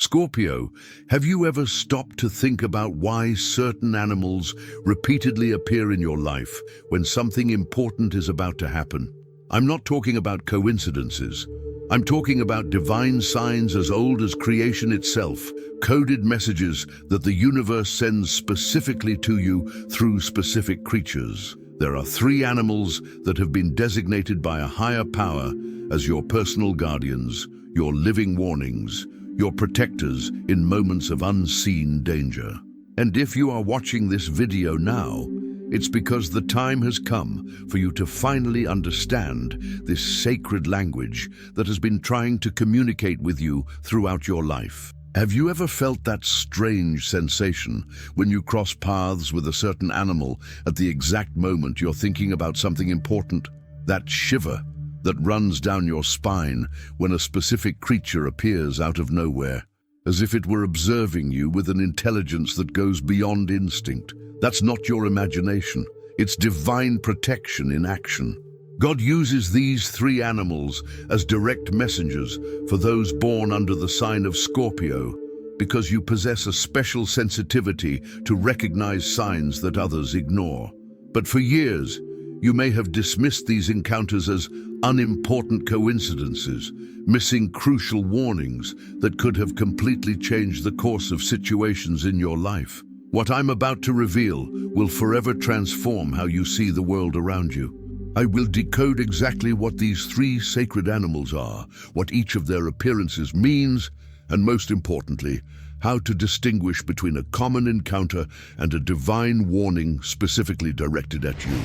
Scorpio, have you ever stopped to think about why certain animals repeatedly appear in your life when something important is about to happen? I'm not talking about coincidences. I'm talking about divine signs as old as creation itself, coded messages that the universe sends specifically to you through specific creatures. There are three animals that have been designated by a higher power as your personal guardians, your living warnings, your protectors in moments of unseen danger. And if you are watching this video now, it's because the time has come for you to finally understand this sacred language that has been trying to communicate with you throughout your life. Have you ever felt that strange sensation when you cross paths with a certain animal at the exact moment you're thinking about something important? That shiver that runs down your spine when a specific creature appears out of nowhere, as if it were observing you with an intelligence that goes beyond instinct. That's not your imagination. It's divine protection in action. God uses these three animals as direct messengers for those born under the sign of Scorpio, because you possess a special sensitivity to recognize signs that others ignore. But for years, you may have dismissed these encounters as unimportant coincidences, missing crucial warnings that could have completely changed the course of situations in your life. What I'm about to reveal will forever transform how you see the world around you. I will decode exactly what these three sacred animals are, what each of their appearances means, and most importantly, how to distinguish between a common encounter and a divine warning specifically directed at you.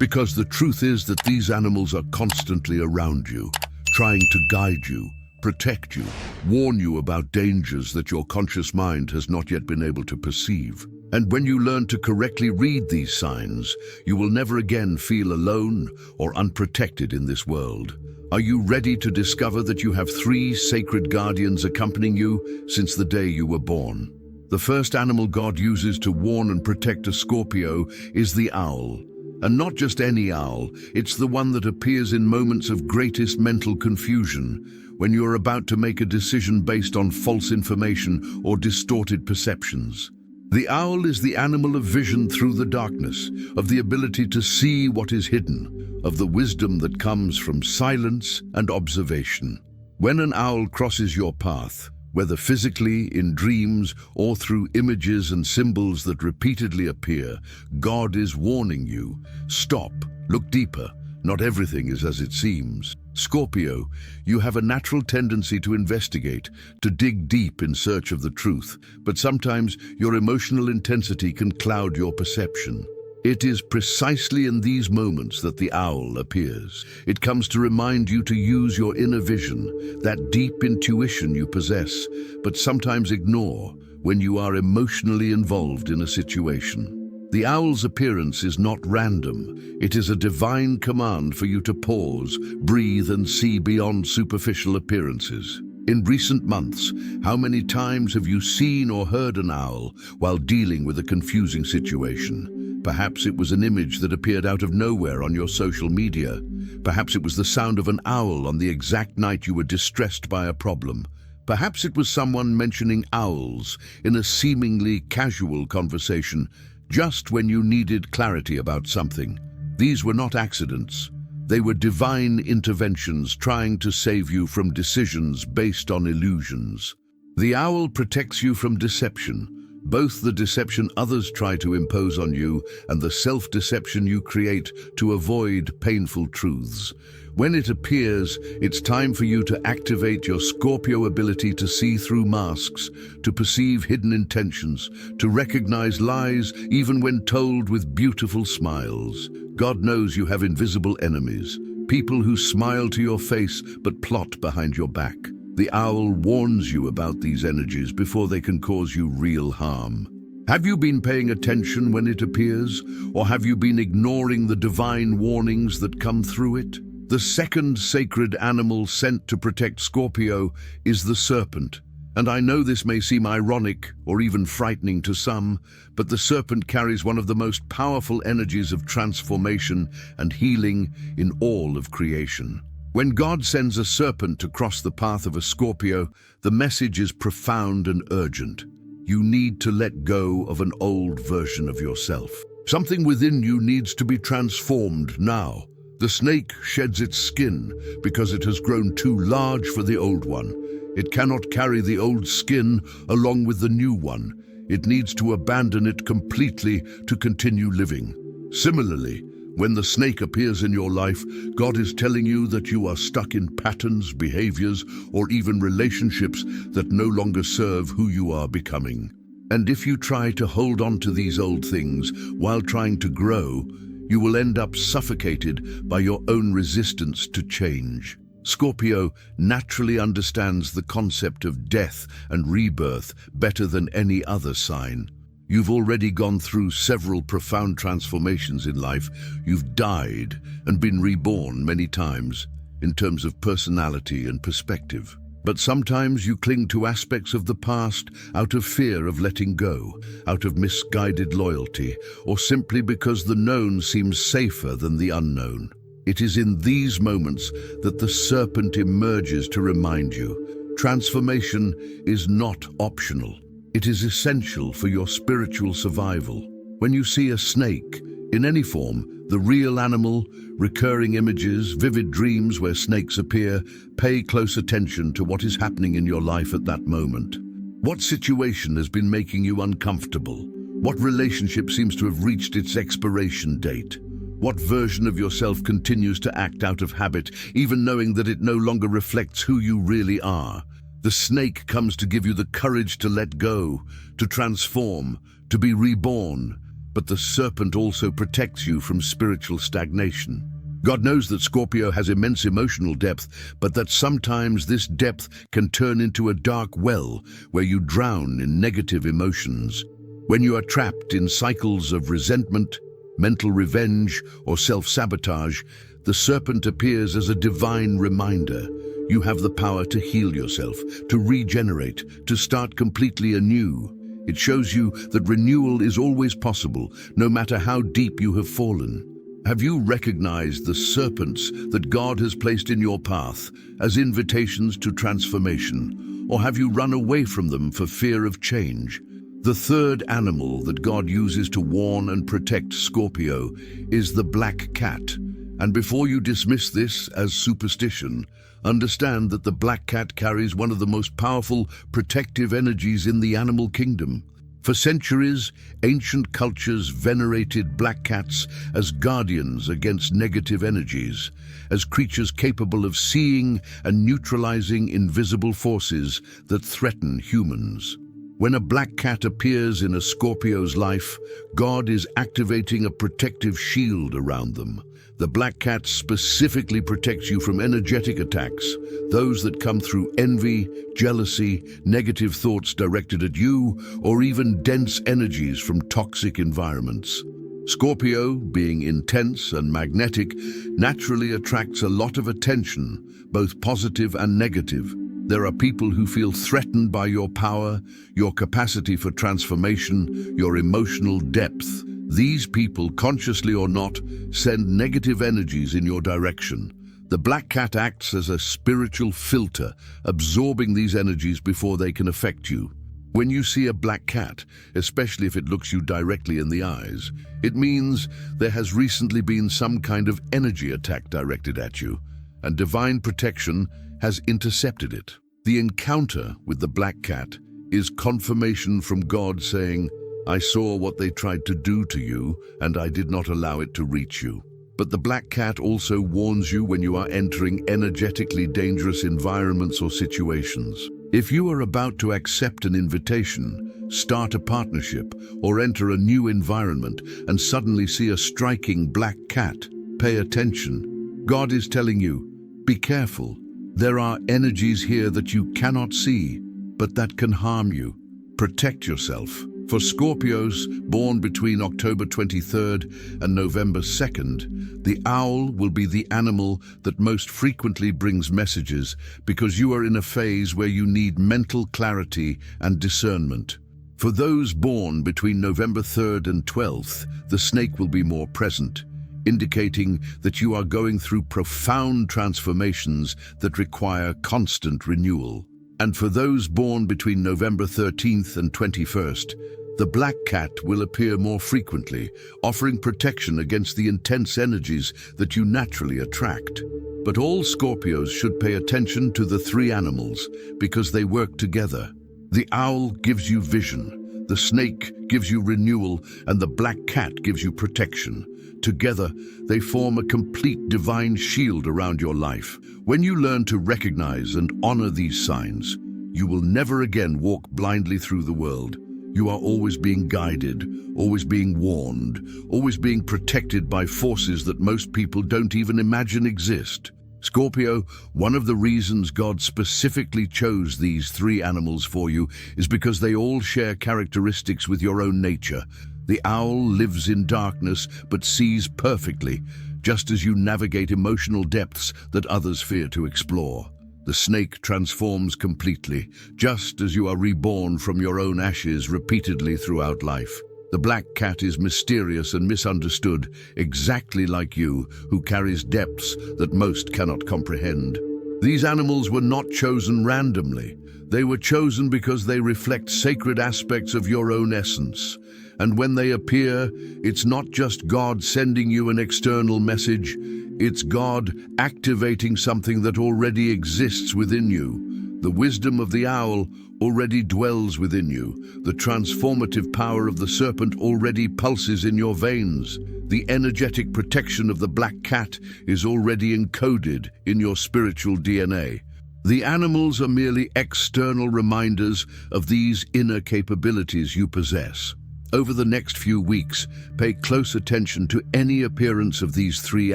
Because the truth is that these animals are constantly around you, trying to guide you, protect you, warn you about dangers that your conscious mind has not yet been able to perceive. And when you learn to correctly read these signs, you will never again feel alone or unprotected in this world. Are you ready to discover that you have three sacred guardians accompanying you since the day you were born? The first animal God uses to warn and protect a Scorpio is the owl. And not just any owl, it's the one that appears in moments of greatest mental confusion, when you're about to make a decision based on false information or distorted perceptions. The owl is the animal of vision through the darkness, of the ability to see what is hidden, of the wisdom that comes from silence and observation. When an owl crosses your path, whether physically, in dreams, or through images and symbols that repeatedly appear, God is warning you. Stop, look deeper. Not everything is as it seems. Scorpio, you have a natural tendency to investigate, to dig deep in search of the truth, but sometimes your emotional intensity can cloud your perception. It is precisely in these moments that the owl appears. It comes to remind you to use your inner vision, that deep intuition you possess, but sometimes ignore when you are emotionally involved in a situation. The owl's appearance is not random. It is a divine command for you to pause, breathe, and see beyond superficial appearances. In recent months, how many times have you seen or heard an owl while dealing with a confusing situation? Perhaps it was an image that appeared out of nowhere on your social media. Perhaps it was the sound of an owl on the exact night you were distressed by a problem. Perhaps it was someone mentioning owls in a seemingly casual conversation just when you needed clarity about something. These were not accidents. They were divine interventions trying to save you from decisions based on illusions. The owl protects you from deception, both the deception others try to impose on you and the self-deception you create to avoid painful truths. When it appears, it's time for you to activate your Scorpio ability to see through masks, to perceive hidden intentions, to recognize lies even when told with beautiful smiles. God knows you have invisible enemies, people who smile to your face but plot behind your back. The owl warns you about these energies before they can cause you real harm. Have you been paying attention when it appears, or have you been ignoring the divine warnings that come through it? The second sacred animal sent to protect Scorpio is the serpent. And I know this may seem ironic or even frightening to some, but the serpent carries one of the most powerful energies of transformation and healing in all of creation. When God sends a serpent to cross the path of a Scorpio, the message is profound and urgent. You need to let go of an old version of yourself. Something within you needs to be transformed now. The snake sheds its skin because it has grown too large for the old one. It cannot carry the old skin along with the new one. It needs to abandon it completely to continue living. Similarly, when the snake appears in your life, God is telling you that you are stuck in patterns, behaviors, or even relationships that no longer serve who you are becoming. And if you try to hold on to these old things while trying to grow, you will end up suffocated by your own resistance to change. Scorpio naturally understands the concept of death and rebirth better than any other sign. You've already gone through several profound transformations in life. You've died and been reborn many times in terms of personality and perspective. But sometimes you cling to aspects of the past out of fear of letting go, out of misguided loyalty, or simply because the known seems safer than the unknown. It is in these moments that the serpent emerges to remind you, transformation is not optional. It is essential for your spiritual survival. When you see a snake, in any form, the real animal, recurring images, vivid dreams where snakes appear, pay close attention to what is happening in your life at that moment. What situation has been making you uncomfortable? What relationship seems to have reached its expiration date? What version of yourself continues to act out of habit, even knowing that it no longer reflects who you really are? The snake comes to give you the courage to let go, to transform, to be reborn. But the serpent also protects you from spiritual stagnation. God knows that Scorpio has immense emotional depth, but that sometimes this depth can turn into a dark well where you drown in negative emotions. When you are trapped in cycles of resentment, mental revenge, or self-sabotage, the serpent appears as a divine reminder. You have the power to heal yourself, to regenerate, to start completely anew. It shows you that renewal is always possible, no matter how deep you have fallen. Have you recognized the serpents that God has placed in your path as invitations to transformation, or have you run away from them for fear of change? The third animal that God uses to warn and protect Scorpio is the black cat. And before you dismiss this as superstition, understand that the black cat carries one of the most powerful protective energies in the animal kingdom. For centuries, ancient cultures venerated black cats as guardians against negative energies, as creatures capable of seeing and neutralizing invisible forces that threaten humans. When a black cat appears in a Scorpio's life, God is activating a protective shield around them. The black cat specifically protects you from energetic attacks, those that come through envy, jealousy, negative thoughts directed at you, or even dense energies from toxic environments. Scorpio, being intense and magnetic, naturally attracts a lot of attention, both positive and negative. There are people who feel threatened by your power, your capacity for transformation, your emotional depth. These people, consciously or not, send negative energies in your direction. The black cat acts as a spiritual filter, absorbing these energies before they can affect you. When you see a black cat, especially if it looks you directly in the eyes, it means there has recently been some kind of energy attack directed at you, and divine protection has intercepted it. The encounter with the black cat is confirmation from God saying, "I saw what they tried to do to you, and I did not allow it to reach you." But the black cat also warns you when you are entering energetically dangerous environments or situations. If you are about to accept an invitation, start a partnership, or enter a new environment and suddenly see a striking black cat, pay attention. God is telling you, be careful. There are energies here that you cannot see, but that can harm you. Protect yourself. For Scorpios born between October 23rd and November 2nd, the owl will be the animal that most frequently brings messages because you are in a phase where you need mental clarity and discernment. For those born between November 3rd and 12th, the snake will be more present. indicating that you are going through profound transformations that require constant renewal. And for those born between November 13th and 21st, the black cat will appear more frequently, offering protection against the intense energies that you naturally attract. But all Scorpios should pay attention to the three animals because they work together. The owl gives you vision, the snake gives you renewal, and the black cat gives you protection. Together, they form a complete divine shield around your life. When you learn to recognize and honor these signs, you will never again walk blindly through the world. You are always being guided, always being warned, always being protected by forces that most people don't even imagine exist. Scorpio, one of the reasons God specifically chose these three animals for you is because they all share characteristics with your own nature. The owl lives in darkness but sees perfectly, just as you navigate emotional depths that others fear to explore. The snake transforms completely, just as you are reborn from your own ashes repeatedly throughout life. The black cat is mysterious and misunderstood, exactly like you, who carries depths that most cannot comprehend. These animals were not chosen randomly. They were chosen because they reflect sacred aspects of your own essence. And when they appear, it's not just God sending you an external message, it's God activating something that already exists within you. The wisdom of the owl already dwells within you. The transformative power of the serpent already pulses in your veins. The energetic protection of the black cat is already encoded in your spiritual DNA. The animals are merely external reminders of these inner capabilities you possess. Over the next few weeks, pay close attention to any appearance of these three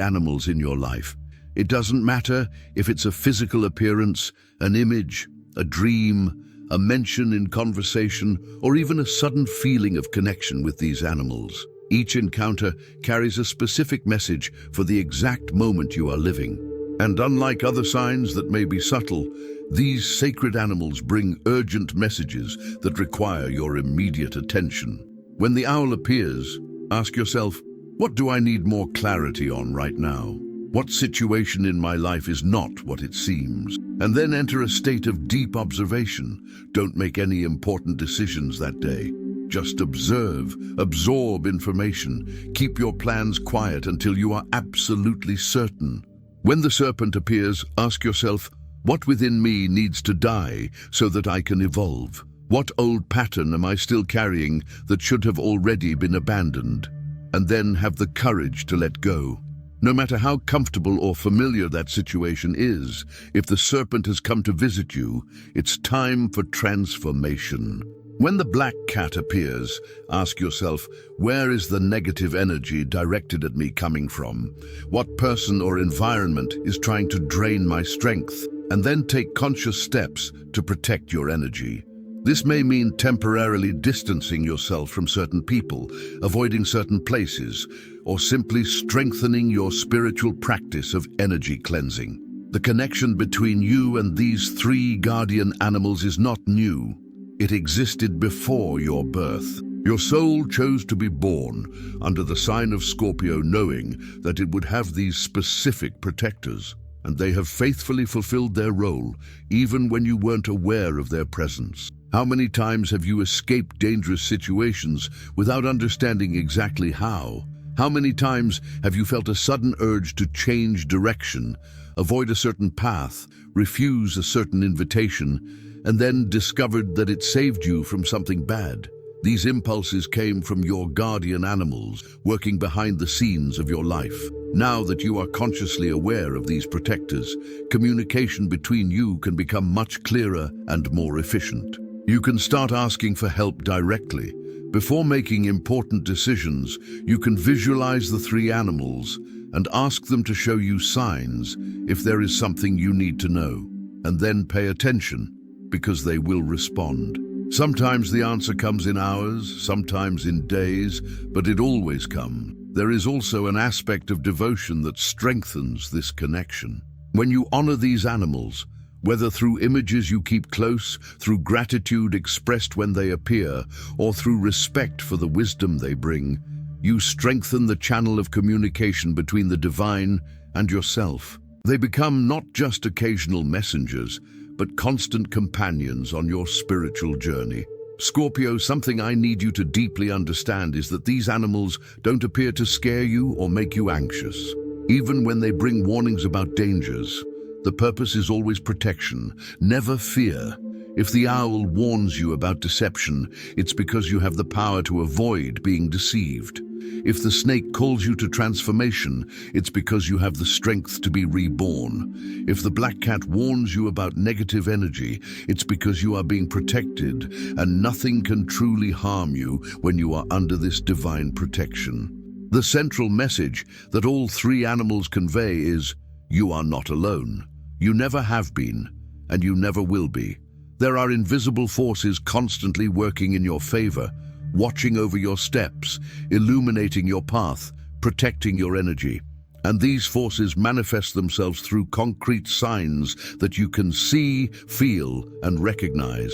animals in your life. It doesn't matter if it's a physical appearance, an image, a dream, a mention in conversation, or even a sudden feeling of connection with these animals. Each encounter carries a specific message for the exact moment you are living. And unlike other signs that may be subtle, these sacred animals bring urgent messages that require your immediate attention. When the owl appears, ask yourself, what do I need more clarity on right now? What situation in my life is not what it seems? And then enter a state of deep observation. Don't make any important decisions that day. Just observe, absorb information. Keep your plans quiet until you are absolutely certain. When the serpent appears, ask yourself, what within me needs to die so that I can evolve? What old pattern am I still carrying that should have already been abandoned? And then have the courage to let go. No matter how comfortable or familiar that situation is, if the serpent has come to visit you, it's time for transformation. When the black cat appears, ask yourself, where is the negative energy directed at me coming from? What person or environment is trying to drain my strength? And then take conscious steps to protect your energy. This may mean temporarily distancing yourself from certain people, avoiding certain places, or simply strengthening your spiritual practice of energy cleansing. The connection between you and these three guardian animals is not new. It existed before your birth. Your soul chose to be born under the sign of Scorpio, knowing that it would have these specific protectors, and they have faithfully fulfilled their role, even when you weren't aware of their presence. How many times have you escaped dangerous situations without understanding exactly how? How many times have you felt a sudden urge to change direction, avoid a certain path, refuse a certain invitation, and then discovered that it saved you from something bad? These impulses came from your guardian animals working behind the scenes of your life. Now that you are consciously aware of these protectors, communication between you can become much clearer and more efficient. You can start asking for help directly. Before making important decisions, you can visualize the three animals and ask them to show you signs if there is something you need to know. And then pay attention, because they will respond. Sometimes the answer comes in hours, sometimes in days, but it always comes. There is also an aspect of devotion that strengthens this connection. When you honor these animals, whether through images you keep close, through gratitude expressed when they appear, or through respect for the wisdom they bring, You strengthen the channel of communication between the divine and yourself. They become not just occasional messengers, but constant companions on your spiritual journey. Scorpio, something I need you to deeply understand is that these animals don't appear to scare you or make you anxious. Even when they bring warnings about dangers, the purpose is always protection, never fear. If the owl warns you about deception, it's because you have the power to avoid being deceived. If the snake calls you to transformation, it's because you have the strength to be reborn. If the black cat warns you about negative energy, it's because you are being protected, and nothing can truly harm you when you are under this divine protection. The central message that all three animals convey is, you are not alone. You never have been, and you never will be. There are invisible forces constantly working in your favor, watching over your steps, illuminating your path, protecting your energy. And these forces manifest themselves through concrete signs that you can see, feel, and recognize.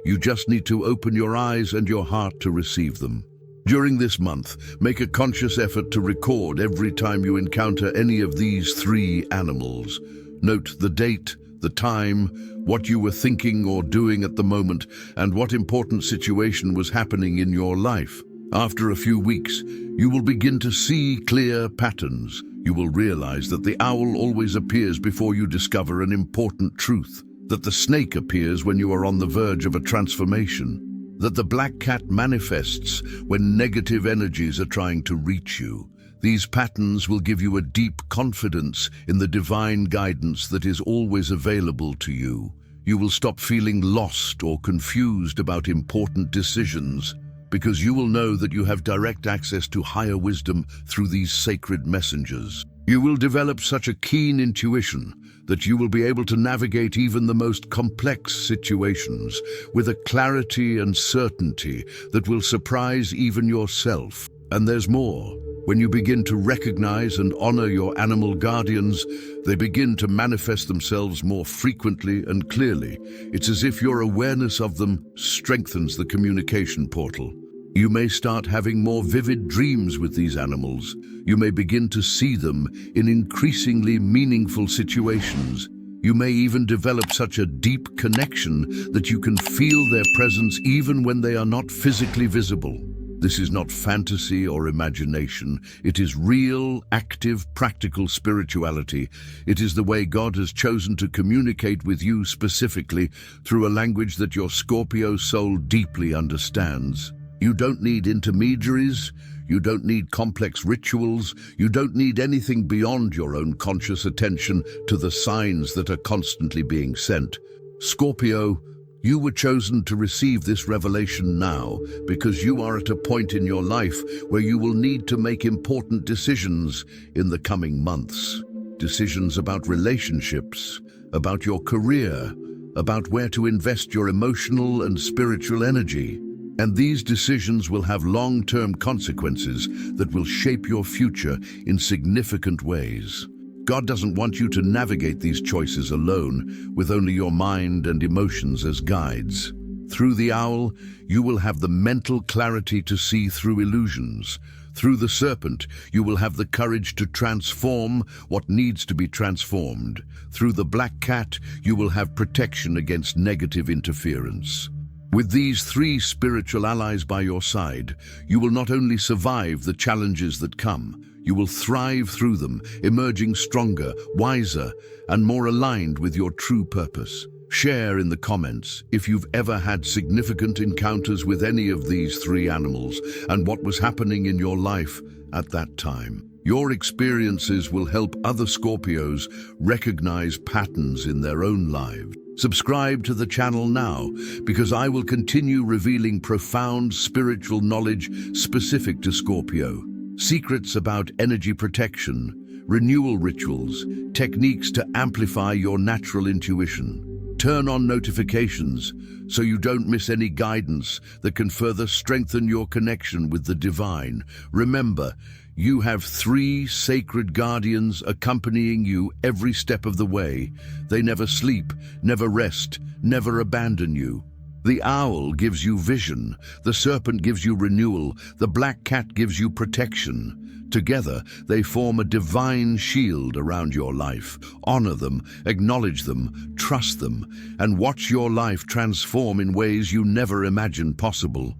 You just need to open your eyes and your heart to receive them. During this month, make a conscious effort to record every time you encounter any of these three animals. Note the date, the time, what you were thinking or doing at the moment, and what important situation was happening in your life. After a few weeks, you will begin to see clear patterns. You will realize that the owl always appears before you discover an important truth, that the snake appears when you are on the verge of a transformation, that the black cat manifests when negative energies are trying to reach you. These patterns will give you a deep confidence in the divine guidance that is always available to you. You will stop feeling lost or confused about important decisions, because you will know that you have direct access to higher wisdom through these sacred messengers. You will develop such a keen intuition that you will be able to navigate even the most complex situations with a clarity and certainty that will surprise even yourself. And there's more. When you begin to recognize and honor your animal guardians, they begin to manifest themselves more frequently and clearly. It's as if your awareness of them strengthens the communication portal. You may start having more vivid dreams with these animals. You may begin to see them in increasingly meaningful situations. You may even develop such a deep connection that you can feel their presence even when they are not physically visible. This is not fantasy or imagination. It is real, active, practical spirituality. It is the way God has chosen to communicate with you specifically through a language that your Scorpio soul deeply understands. You don't need intermediaries. You don't need complex rituals. You don't need anything beyond your own conscious attention to the signs that are constantly being sent. Scorpio, you were chosen to receive this revelation now because you are at a point in your life where you will need to make important decisions in the coming months. Decisions about relationships, about your career, about where to invest your emotional and spiritual energy. And these decisions will have long-term consequences that will shape your future in significant ways. God doesn't want you to navigate these choices alone, with only your mind and emotions as guides. Through the owl, you will have the mental clarity to see through illusions. Through the serpent, you will have the courage to transform what needs to be transformed. Through the black cat, you will have protection against negative interference. With these three spiritual allies by your side, you will not only survive the challenges that come, you will thrive through them, emerging stronger, wiser, and more aligned with your true purpose. Share in the comments if you've ever had significant encounters with any of these three animals and what was happening in your life at that time. Your experiences will help other Scorpios recognize patterns in their own lives. Subscribe to the channel now, because I will continue revealing profound spiritual knowledge specific to Scorpio. Secrets about energy protection, renewal rituals, techniques to amplify your natural intuition. Turn on notifications so you don't miss any guidance that can further strengthen your connection with the divine. Remember, you have three sacred guardians accompanying you every step of the way. They never sleep, never rest, never abandon you. The owl gives you vision, the serpent gives you renewal, the black cat gives you protection. Together, they form a divine shield around your life. Honor them, acknowledge them, trust them, and watch your life transform in ways you never imagined possible.